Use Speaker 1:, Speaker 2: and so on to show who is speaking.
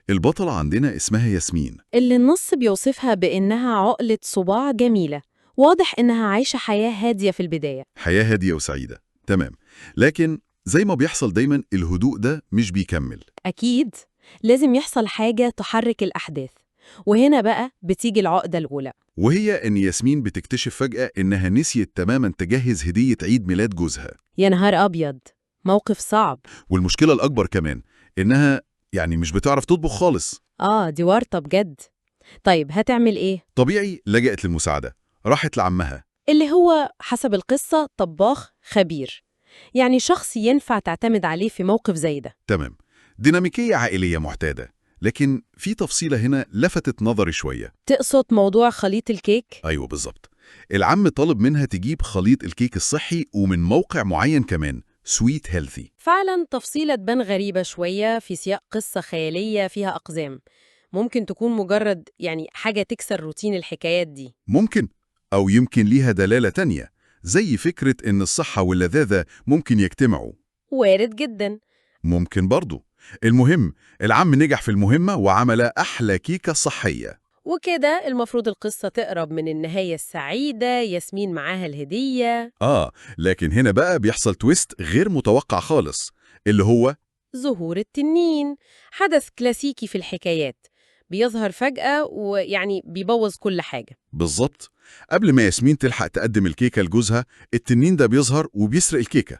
Speaker 1: البطلة عندنا اسمها ياسمين.
Speaker 2: اللي النص بيوصفها بإنها عقلة صباع جميلة. واضح إنها عايشة حياة هادية في البداية.
Speaker 1: حياة هادية وسعيدة، تمام. لكن زي ما بيحصل دايما الهدوء ده مش بيكمل.
Speaker 2: أكيد لازم يحصل حاجة تحرك الأحداث، وهنا بقى بتيجي العقدة الأولى.
Speaker 1: وهي إن ياسمين بتكتشف فجأة إنها نسيت تماما تجهز هدية عيد ميلاد جوزها.
Speaker 2: يا نهار أبيض، موقف صعب.
Speaker 1: والمشكلة الأكبر كمان إنها مش بتعرف تطبخ خالص.
Speaker 2: دي ورطة بجد. طيب هتعمل إيه؟
Speaker 1: طبيعي لجأت للمساعدة، راحت لعمها.
Speaker 2: اللي هو حسب القصة طباخ خبير، يعني شخص ينفع تعتمد عليه في موقف زي ده.
Speaker 1: تمام، ديناميكية عائلية معتادة. لكن في تفصيلة هنا لفتت نظري شوية.
Speaker 2: تقصد موضوع خليط الكيك؟
Speaker 1: أيوة بالظبط. العم طلب منها تجيب خليط الكيك الصحي ومن موقع معين كمان، سويت هيلثي.
Speaker 2: فعلا تفصيلة تبان غريبة شوية في سياق قصة خيالية فيها أقزام. ممكن تكون مجرد حاجة تكسر روتين الحكايات دي.
Speaker 1: ممكن، أو يمكن ليها دلالة تانية، زي فكرة إن الصحة واللذاذة ممكن يجتمعوا.
Speaker 2: وارد جدا.
Speaker 1: ممكن برضو. المهم، العم نجح في المهمة وعمل أحلى كيكة صحية.
Speaker 2: وكده المفروض القصة تقرب من النهاية السعيدة، ياسمين معاها الهدية.
Speaker 1: لكن هنا بقى بيحصل تويست غير متوقع خالص، اللي هو
Speaker 2: ظهور التنين، حدث كلاسيكي في الحكايات، بيظهر فجأة بيبوظ كل حاجة.
Speaker 1: بالظبط. قبل ما ياسمين تلحق تقدم الكيكة لجوزها، التنين ده بيظهر وبيسرق الكيكة.